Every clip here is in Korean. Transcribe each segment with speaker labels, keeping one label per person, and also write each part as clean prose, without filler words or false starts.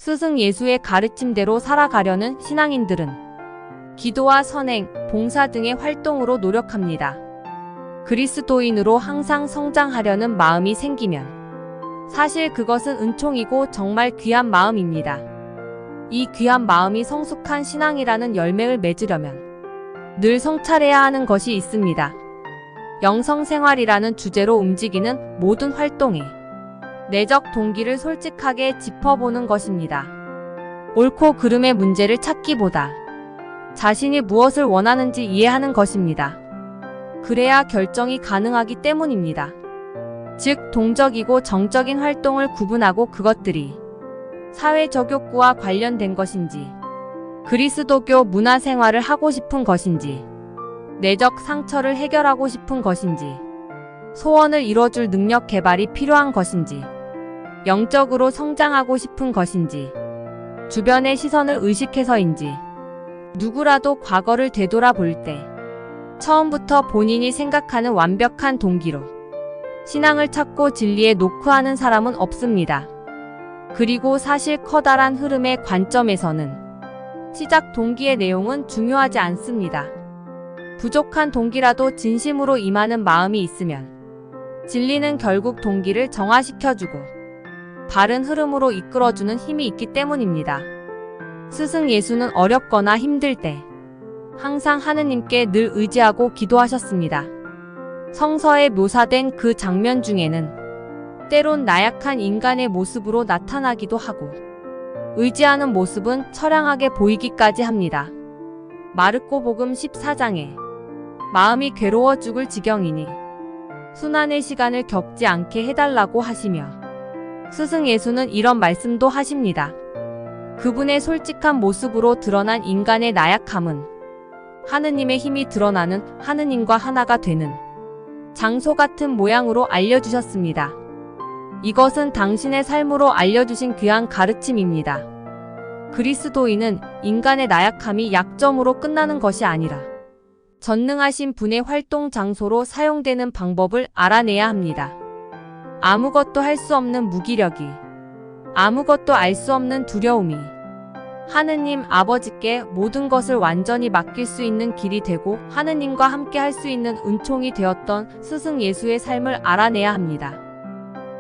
Speaker 1: 스승 예수의 가르침대로 살아가려는 신앙인들은 기도와 선행, 봉사 등의 활동으로 노력합니다. 그리스도인으로 항상 성장하려는 마음이 생기면 사실 그것은 은총이고 정말 귀한 마음입니다. 이 귀한 마음이 성숙한 신앙이라는 열매를 맺으려면 늘 성찰해야 하는 것이 있습니다. 영성생활이라는 주제로 움직이는 모든 활동에 내적 동기를 솔직하게 짚어보는 것입니다. 옳고 그름의 문제를 찾기보다 자신이 무엇을 원하는지 이해하는 것입니다. 그래야 결정이 가능하기 때문입니다. 즉, 동적이고 정적인 활동을 구분하고 그것들이 사회적 욕구와 관련된 것인지, 그리스도교 문화생활을 하고 싶은 것인지, 내적 상처를 해결하고 싶은 것인지, 소원을 이뤄줄 능력 개발이 필요한 것인지, 영적으로 성장하고 싶은 것인지, 주변의 시선을 의식해서인지, 누구라도 과거를 되돌아볼 때 처음부터 본인이 생각하는 완벽한 동기로 신앙을 찾고 진리에 노크하는 사람은 없습니다. 그리고 사실 커다란 흐름의 관점에서는 시작 동기의 내용은 중요하지 않습니다. 부족한 동기라도 진심으로 임하는 마음이 있으면 진리는 결국 동기를 정화시켜주고 바른 흐름으로 이끌어주는 힘이 있기 때문입니다. 스승 예수는 어렵거나 힘들 때 항상 하느님께 늘 의지하고 기도하셨습니다. 성서에 묘사된 그 장면 중에는 때론 나약한 인간의 모습으로 나타나기도 하고 의지하는 모습은 처량하게 보이기까지 합니다. 마르코복음 14장에 마음이 괴로워 죽을 지경이니 순환의 시간을 겪지 않게 해달라고 하시며 스승 예수는 이런 말씀도 하십니다. 그분의 솔직한 모습으로 드러난 인간의 나약함은 하느님의 힘이 드러나는 하느님과 하나가 되는 장소 같은 모양으로 알려주셨습니다. 이것은 당신의 삶으로 알려주신 귀한 가르침입니다. 그리스도인은 인간의 나약함이 약점으로 끝나는 것이 아니라 전능하신 분의 활동 장소로 사용되는 방법을 알아내야 합니다. 아무것도 할 수 없는 무기력이, 아무것도 알 수 없는 두려움이 하느님 아버지께 모든 것을 완전히 맡길 수 있는 길이 되고 하느님과 함께 할 수 있는 은총이 되었던 스승 예수의 삶을 알아내야 합니다.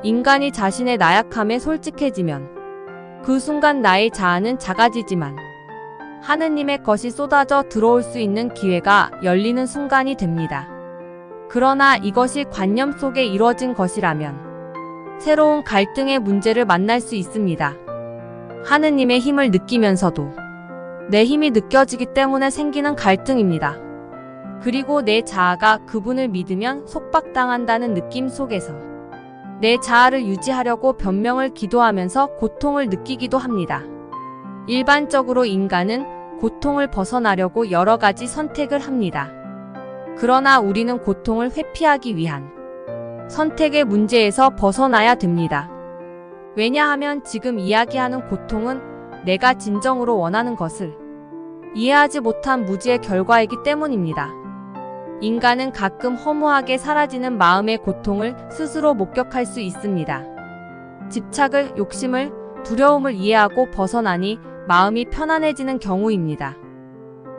Speaker 1: 인간이 자신의 나약함에 솔직해지면 그 순간 나의 자아는 작아지지만 하느님의 것이 쏟아져 들어올 수 있는 기회가 열리는 순간이 됩니다. 그러나 이것이 관념 속에 이루어진 것이라면 새로운 갈등의 문제를 만날 수 있습니다. 하느님의 힘을 느끼면서도 내 힘이 느껴지기 때문에 생기는 갈등입니다. 그리고 내 자아가 그분을 믿으면 속박당한다는 느낌 속에서 내 자아를 유지하려고 변명을 기도하면서 고통을 느끼기도 합니다. 일반적으로 인간은 고통을 벗어나려고 여러 가지 선택을 합니다. 그러나 우리는 고통을 회피하기 위한 선택의 문제에서 벗어나야 됩니다. 왜냐하면 지금 이야기하는 고통은 내가 진정으로 원하는 것을 이해하지 못한 무지의 결과이기 때문입니다. 인간은 가끔 허무하게 사라지는 마음의 고통을 스스로 목격할 수 있습니다. 집착을, 욕심을, 두려움을 이해하고 벗어나니 마음이 편안해지는 경우입니다.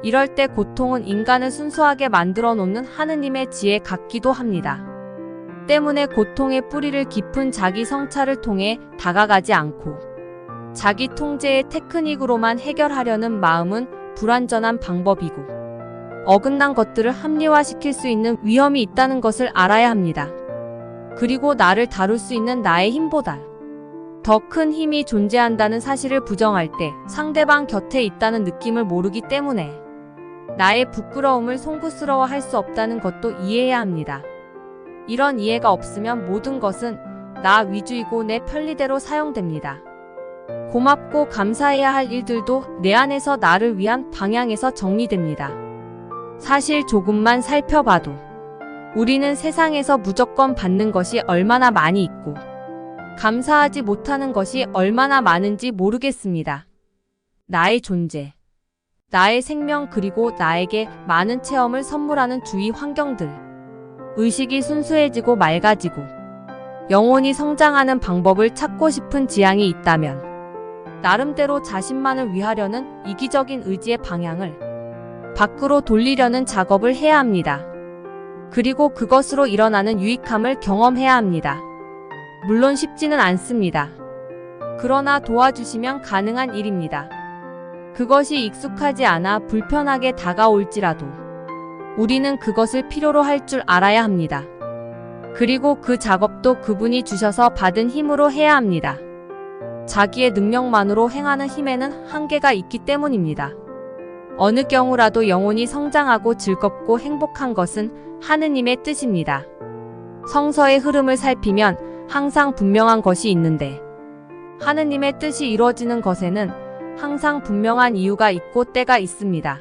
Speaker 1: 이럴 때 고통은 인간을 순수하게 만들어 놓는 하느님의 지혜 같기도 합니다. 때문에 고통의 뿌리를 깊은 자기 성찰을 통해 다가가지 않고 자기 통제의 테크닉으로만 해결하려는 마음은 불완전한 방법이고 어긋난 것들을 합리화시킬 수 있는 위험이 있다는 것을 알아야 합니다. 그리고 나를 다룰 수 있는 나의 힘보다 더 큰 힘이 존재한다는 사실을 부정할 때 상대방 곁에 있다는 느낌을 모르기 때문에 나의 부끄러움을 송구스러워 할 수 없다는 것도 이해해야 합니다. 이런 이해가 없으면 모든 것은 나 위주이고 내 편리대로 사용됩니다. 고맙고 감사해야 할 일들도 내 안에서 나를 위한 방향에서 정리됩니다. 사실 조금만 살펴봐도 우리는 세상에서 무조건 받는 것이 얼마나 많이 있고 감사하지 못하는 것이 얼마나 많은지 모르겠습니다. 나의 존재, 나의 생명 그리고 나에게 많은 체험을 선물하는 주위 환경들. 의식이 순수해지고 맑아지고 영혼이 성장하는 방법을 찾고 싶은 지향이 있다면 나름대로 자신만을 위하려는 이기적인 의지의 방향을 밖으로 돌리려는 작업을 해야 합니다. 그리고 그것으로 일어나는 유익함을 경험해야 합니다. 물론 쉽지는 않습니다. 그러나 도와주시면 가능한 일입니다. 그것이 익숙하지 않아 불편하게 다가올지라도 우리는 그것을 필요로 할 줄 알아야 합니다. 그리고 그 작업도 그분이 주셔서 받은 힘으로 해야 합니다. 자기의 능력만으로 행하는 힘에는 한계가 있기 때문입니다. 어느 경우라도 영혼이 성장하고 즐겁고 행복한 것은 하느님의 뜻입니다. 성서의 흐름을 살피면 항상 분명한 것이 있는데 하느님의 뜻이 이루어지는 것에는 항상 분명한 이유가 있고 때가 있습니다.